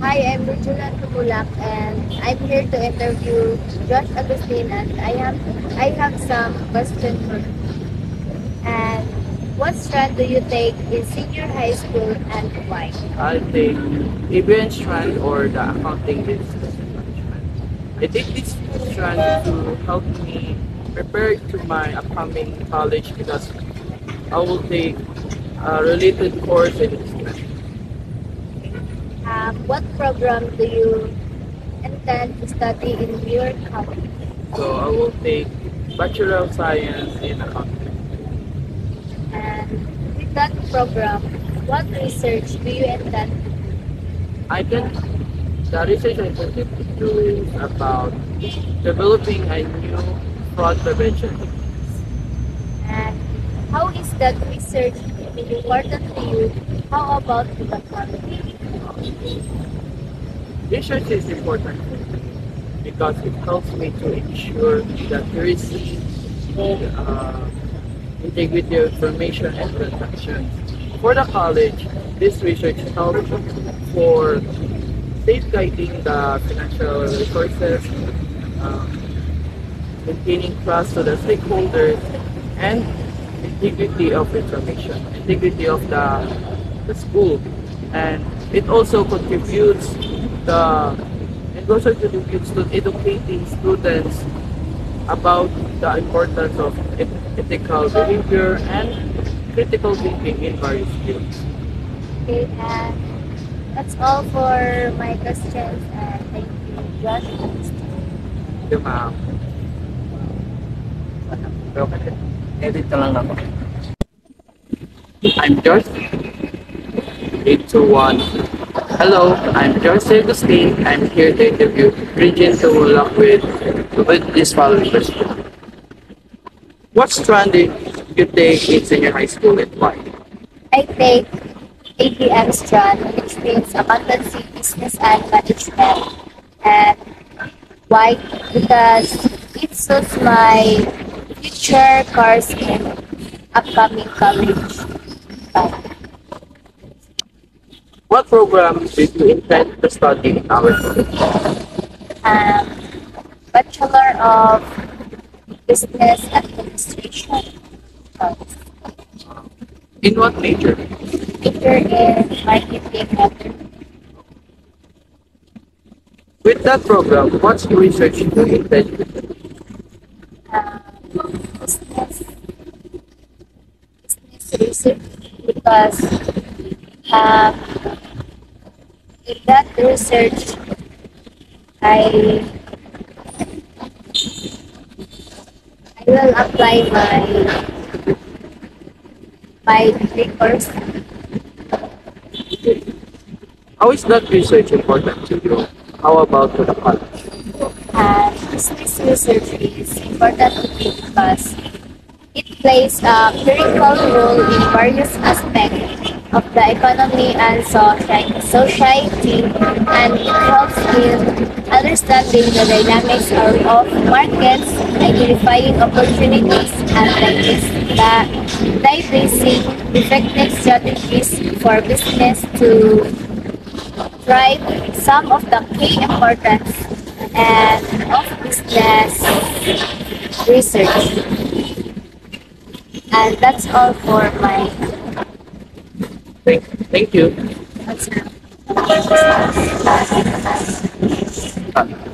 Hi, I'm Regina Tumulak and I'm here to interview Josh Agustin and I have some questions for you. And what strand do you take in senior high school and why? I take ABN strand or the accounting business management. I take this strand to help me prepare to my upcoming college because I will take a related course in this strand. What program do you intend to study in your college? So I will take Bachelor of Science in accounting. And with that program, what research do you intend to do? I can the research I can do is about developing a new fraud prevention. And how is that research important to you? How about to the family? Research is important because it helps me to ensure that there is uh, integrity of information and transactions. For the college, this research helps for safeguarding the financial resources, um, maintaining trust to the stakeholders, and integrity of information, integrity of the school, and it also contributes the it also contributes to educating students about the importance of ethical behavior and critical thinking in various fields. Okay, and that's all for my questions. And thank you, Josh. Yung mga edit ka lang ako. I'm George 821. Hello, I'm George Agustin. I'm here to interview Regine Tumulak with this following question. What strand did you take in senior high school and why? I take ABM Strat, which means Accountancy, Business and Management. And why? Because it suits my future course in upcoming college. But, What program did you intend to study in our college? um, Bachelor of Business Administration. Course. In what major? Major in Marketing and With that program, what's the research do you intend to do? um, business research because um, in that research I I will apply my degree course. How is that research important to you? How about to the college? And business research is important to me because it plays a critical role in various aspects of the economy and society, and it helps in understanding the dynamics of markets, identifying opportunities, and devising effective strategies for business to drive some of the key importance and of business research. And that's all for my Thank you. answer. Uh,